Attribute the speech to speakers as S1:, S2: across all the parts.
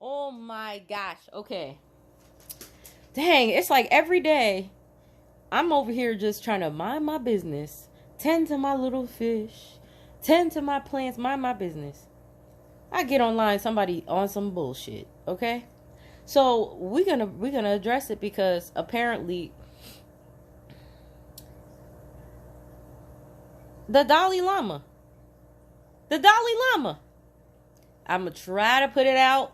S1: Oh my gosh. Okay. Dang, it's like every day I'm over here just trying to mind my business, tend to my little fish, tend to my plants, mind my business. I get online, somebody on some bullshit, okay? So we're gonna address it because apparently the Dalai Lama, the Dalai Lama. I'ma try to put it out.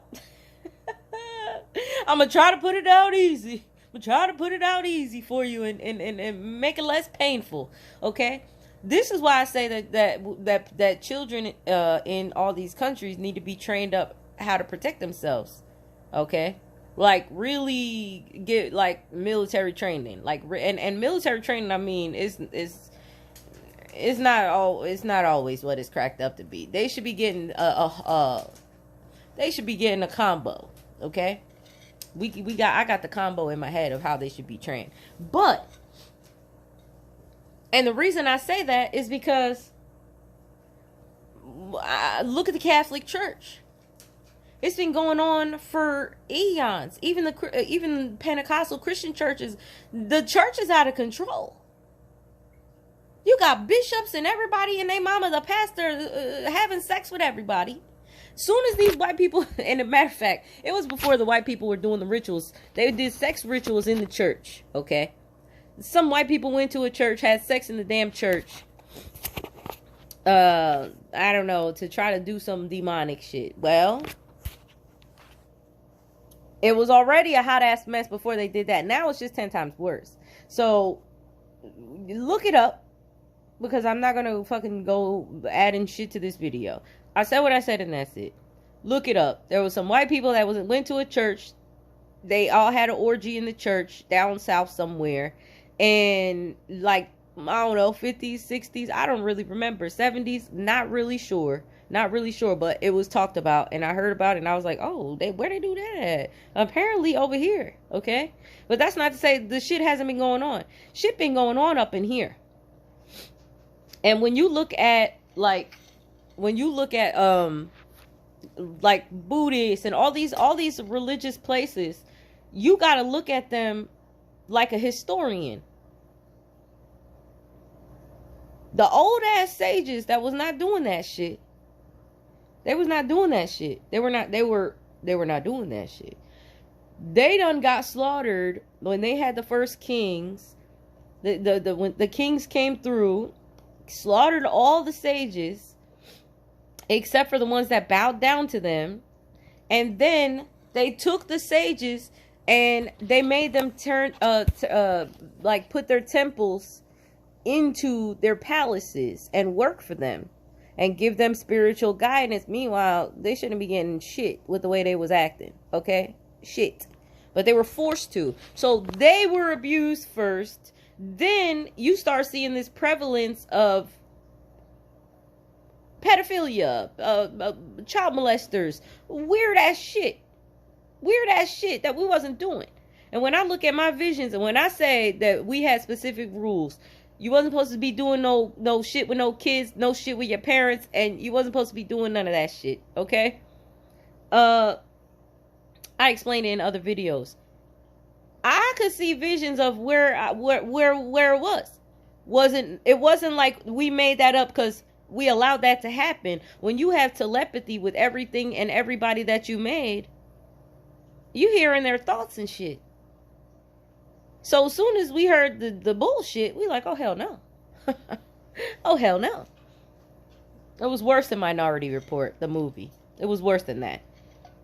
S1: I'ma try to put it out easy. I'm try to put it out easy for you and make it less painful. Okay? This is why I say that children in all these countries need to be trained up how to protect themselves. Okay? Like really get like military training. Like and military training I mean is it's not always what it's cracked up to be. They should be getting a combo, okay? I got the combo in my head of how they should be trained. But and the reason I say that is because look at the Catholic Church. It's been going on for eons. Even Pentecostal Christian churches, the church is out of control. You got bishops and everybody and their mama, the pastor, having sex with everybody. Soon as these white people, and a matter of fact, it was before the white people were doing the rituals. They did sex rituals in the church, okay? Some white people went to a church, had sex in the damn church. I don't know, to try to do some demonic shit. Well, it was already a hot ass mess before they did that. Now it's just 10 times worse. So, look it up. Because I'm not going to fucking go adding shit to this video. I said what I said and that's it. Look it up. There was some white people that went to a church. They all had an orgy in the church down south somewhere. And like, I don't know, 50s, 60s. I don't really remember. 70s. Not really sure. But it was talked about. And I heard about it and I was like, oh, where they do that at? Apparently over here. Okay? But that's not to say the shit hasn't been going on. Shit been going on up in here. And when you look at like Buddhists and all these religious places, you got to look at them like a historian. The old ass sages that was not doing that shit. They was not doing that shit. They were not doing that shit. They done got slaughtered when they had the first kings. When the kings came through, slaughtered all the sages except for the ones that bowed down to them, and then they took the sages and they made them turn like put their temples into their palaces and work for them and give them spiritual guidance. Meanwhile, they shouldn't be getting shit with the way they was acting, okay? Shit. But they were forced to. So they were abused first. Then you start seeing this prevalence of pedophilia, child molesters, weird ass shit that we wasn't doing. And when I look at my visions and when I say that we had specific rules, you wasn't supposed to be doing no shit with no kids, no shit with your parents, and you wasn't supposed to be doing none of that shit, okay? I explained it in other videos. I could see visions of where it was. It wasn't like we made that up because we allowed that to happen. When you have telepathy with everything and everybody that you made, you hearing their thoughts and shit. So as soon as we heard the bullshit, we like, oh hell no. Oh hell no. It was worse than Minority Report, the movie. It was worse than that.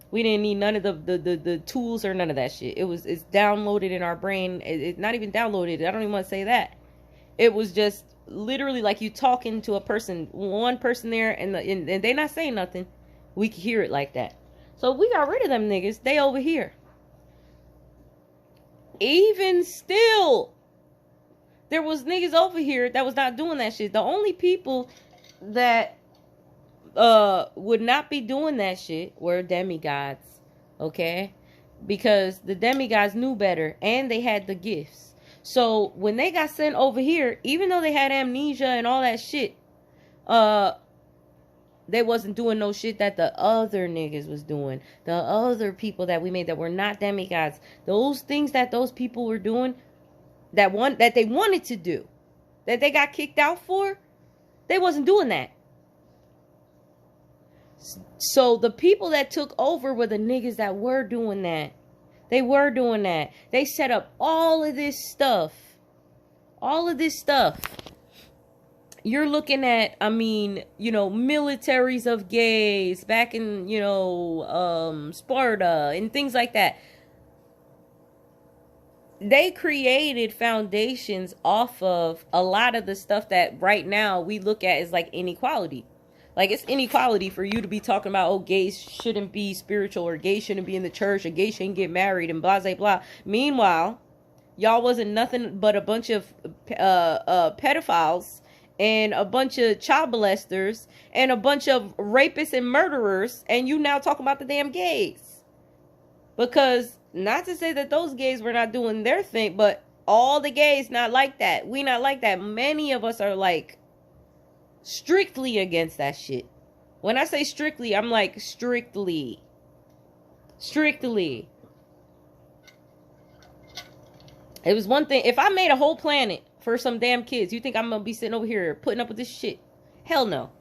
S1: We didn't need none of the tools or none of that shit. It's downloaded in our brain. It's not even downloaded. I don't even want to say that. It was just literally like you talking to a person, one person there, and they not saying nothing. We could hear it like that. So we got rid of them niggas. They over here. Even still, there was niggas over here that was not doing that shit. The only people that would not be doing that shit were demigods, okay? Because the demigods knew better and they had the gifts. So when they got sent over here, even though they had amnesia and all that shit, They wasn't doing no shit that the other niggas was doing. The other people that we made that were not demigods. Those things that those people were doing, that they wanted to do, that they got kicked out for, they wasn't doing that. So the people that took over were the niggas that were doing that. They were doing that. They set up all of this stuff. All of this stuff. You're looking at, I mean, you know, militaries of gays back in, you know, Sparta and things like that. They created foundations off of a lot of the stuff that right now we look at as like inequality. Like, it's inequality for you to be talking about, oh, gays shouldn't be spiritual, or gays shouldn't be in the church, or gays shouldn't get married, and blah, blah, blah. Meanwhile, y'all wasn't nothing but a bunch of pedophiles and a bunch of child molesters and a bunch of rapists and murderers, and you now talking about the damn gays. Because, not to say that those gays were not doing their thing, but all the gays not like that. We not like that. Many of us are like strictly against that shit. When I say strictly, I'm like strictly. Strictly. It was one thing. If I made a whole planet for some damn kids, you think I'm gonna be sitting over here putting up with this shit? Hell no.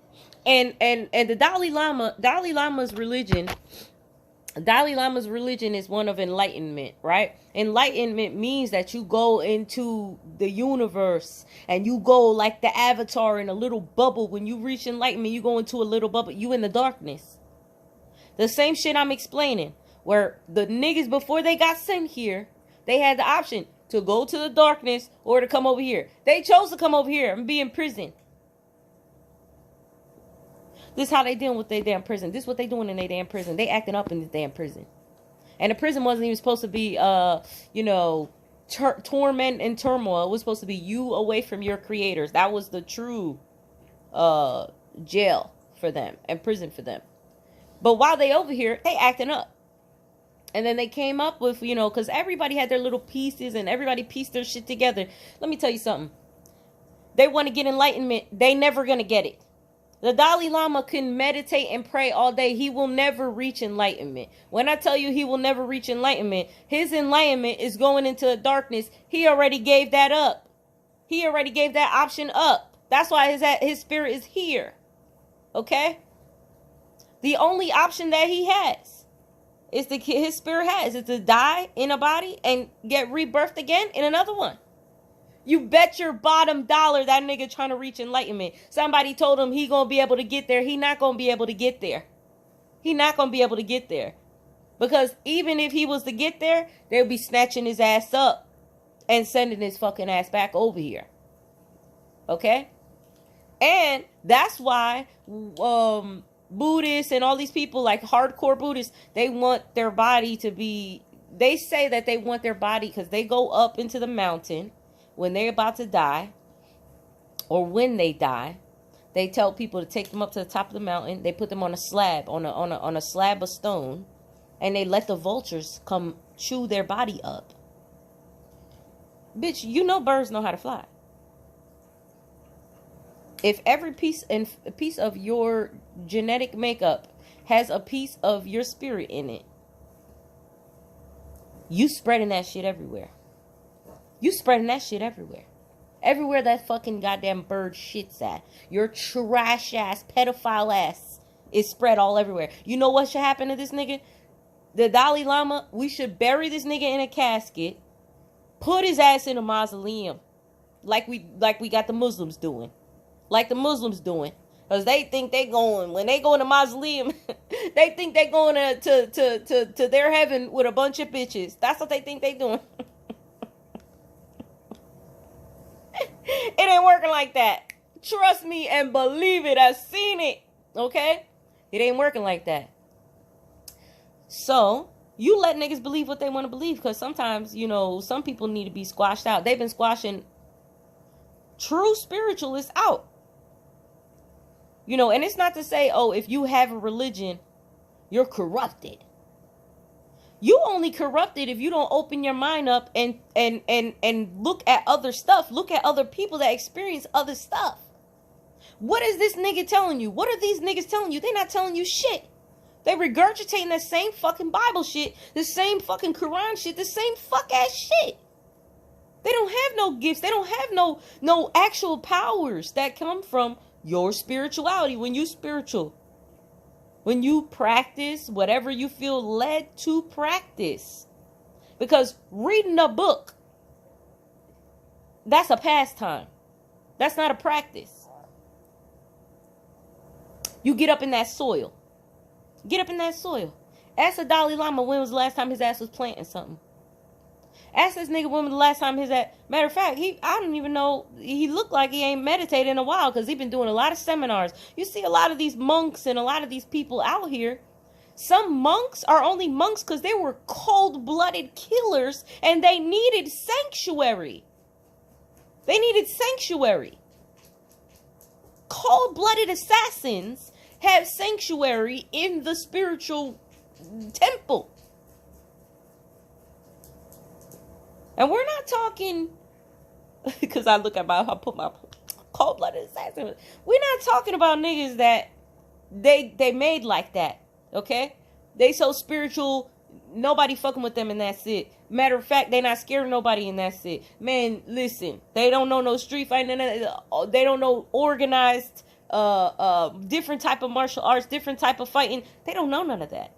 S1: And the Dalai Lama's religion is one of enlightenment, right? Enlightenment means that you go into the universe and you go like the Avatar in a little bubble. When you reach enlightenment, you go into a little bubble. You in the darkness. The same shit I'm explaining, where the niggas before they got sent here, they had the option to go to the darkness or to come over here. They chose to come over here and be in prison. This is how they dealing with their damn prison. This is what they doing in their damn prison. They acting up in this damn prison. And the prison wasn't even supposed to be, you know, torment and turmoil. It was supposed to be you away from your creators. That was the true jail for them and prison for them. But while they over here, they acting up. And then they came up with, you know, because everybody had their little pieces and everybody pieced their shit together. Let me tell you something. They want to get enlightenment. They never going to get it. The Dalai Lama can meditate and pray all day. He will never reach enlightenment. When I tell you he will never reach enlightenment, his enlightenment is going into the darkness. He already gave that up. He already gave that option up. That's why his spirit is here. Okay? The only option that he has is his spirit is to die in a body and get rebirthed again in another one. You bet your bottom dollar that nigga trying to reach enlightenment. Somebody told him he gonna be able to get there. He not gonna be able to get there. He not gonna be able to get there. Because even if he was to get there, they'll be snatching his ass up and sending his fucking ass back over here. Okay? And that's why Buddhists and all these people, like hardcore Buddhists, they want their body to be, they say that they want their body because they go up into the mountain when they're about to die, or when they die. They tell people to take them up to the top of the mountain. They put them on a slab, on a slab of stone, and they let the vultures come chew their body up. Bitch, you know birds know how to fly. If every piece of your genetic makeup has a piece of your spirit in it, you spreading that shit everywhere. You spreading that shit everywhere. Everywhere that fucking goddamn bird shits at. Your trash ass, pedophile ass is spread all everywhere. You know what should happen to this nigga? The Dalai Lama, we should bury this nigga in a casket, put his ass in a mausoleum, like we got the Muslims doing. Like the Muslims doing. Because they think they going, when they go in a mausoleum, they think they going to their heaven with a bunch of bitches. That's what they think they doing. It ain't working like that. Trust me and believe it. I've seen it. Okay? It ain't working like that. So, you let niggas believe what they want to believe. Because sometimes, you know, some people need to be squashed out. They've been squashing true spiritualists out. You know, and it's not to say, oh, if you have a religion, you're corrupted. You only corrupted if you don't open your mind up and look at other stuff. Look at other people that experience other stuff. What is this nigga telling you? What are these niggas telling you? They're not telling you shit. They regurgitating that same fucking Bible shit, the same fucking Quran shit, the same fuck ass shit. They don't have no gifts. They don't have no actual powers that come from your spirituality. When you spiritual, when you practice whatever you feel led to practice. Because reading a book, that's a pastime. That's not a practice. You get up in that soil. Get up in that soil. Ask the Dalai Lama when was the last time his ass was planting something. Ask this nigga when was the last time his ass... Matter of fact, I don't even know... He looked like he ain't meditated in a while because he been doing a lot of seminars. You see a lot of these monks and a lot of these people out here. Some monks are only monks because they were cold-blooded killers and they needed sanctuary. They needed sanctuary. Cold-blooded assassins have sanctuary in the spiritual temple. And we're not talking, because I put my cold-blooded assassin. We're not talking about niggas that they made like that, okay? They so spiritual, nobody fucking with them and that's it. Matter of fact, they not scared of nobody and that's it. Man, listen, they don't know no street fighting. They don't know organized different type of martial arts, different type of fighting. They don't know none of that.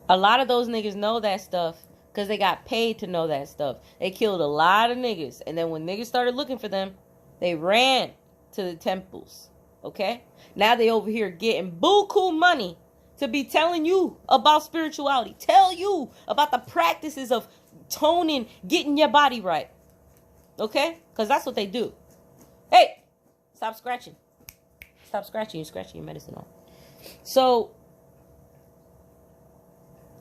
S1: A lot of those niggas know that stuff because they got paid to know that stuff. They killed a lot of niggas. And then when niggas started looking for them, they ran to the temples. Okay? Now they over here getting buku money to be telling you about spirituality. Tell you about the practices of toning, getting your body right. Okay? Because that's what they do. Hey! Stop scratching. Stop scratching. You're scratching your medicine off. So,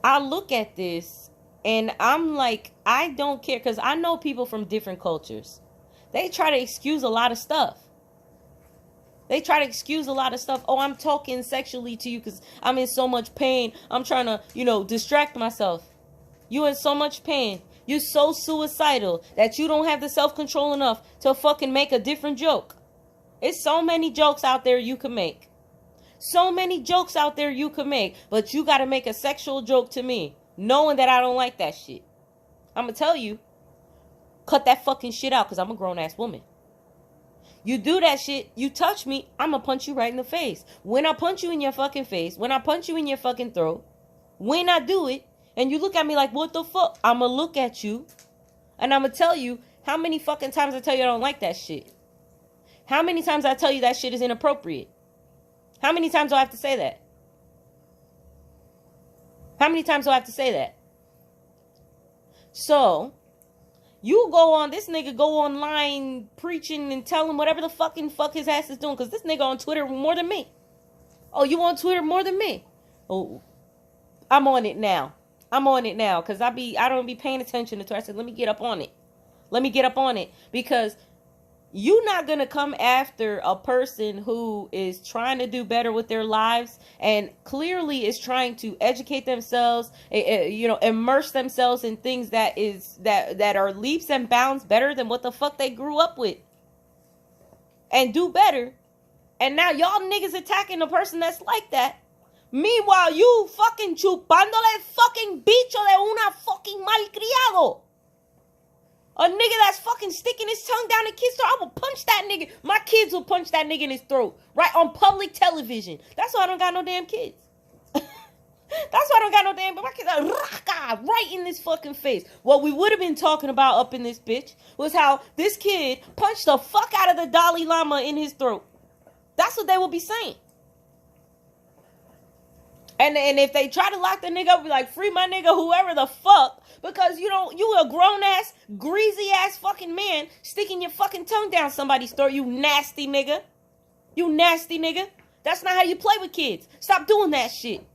S1: I look at this and I'm like, I don't care. Because I know people from different cultures. They try to excuse a lot of stuff. They try to excuse a lot of stuff. Oh, I'm talking sexually to you because I'm in so much pain. I'm trying to, distract myself. You in so much pain. You're so suicidal that you don't have the self-control enough to fucking make a different joke. It's so many jokes out there you can make. So many jokes out there you can make. But you got to make a sexual joke to me, knowing that I don't like that shit. I'm going to tell you, cut that fucking shit out because I'm a grown-ass woman. You do that shit, you touch me, I'm going to punch you right in the face. When I punch you in your fucking face, when I punch you in your fucking throat, when I do it, and you look at me like, what the fuck? I'm going to look at you, and I'm going to tell you how many fucking times I tell you I don't like that shit. How many times I tell you that shit is inappropriate? How many times do I have to say that? How many times do I have to say that? So, this nigga go online preaching and telling whatever the fuck his ass is doing. Because this nigga on Twitter more than me. Oh, you on Twitter more than me? Oh, I'm on it now. Because I don't be paying attention to Twitter. I said, let me get up on it. Because you're not going to come after a person who is trying to do better with their lives and clearly is trying to educate themselves, immerse themselves in things that are leaps and bounds better than what the fuck they grew up with and do better. And now y'all niggas attacking a person that's like that. Meanwhile, you fucking chupándole fucking bicho de una fucking malcriado. A nigga that's fucking sticking his tongue down a kid's throat. I will punch that nigga. My kids will punch that nigga in his throat. Right on public television. That's why I don't got no damn kids. That's why I don't got no damn... But my kids are right in this fucking face. What we would have been talking about up in this bitch was how this kid punched the fuck out of the Dalai Lama in his throat. That's what they will be saying. And if they try to lock the nigga up, be like, free my nigga, whoever the fuck. Because you a grown-ass, greasy-ass fucking man sticking your fucking tongue down somebody's throat, you nasty nigga. You nasty nigga. That's not how you play with kids. Stop doing that shit.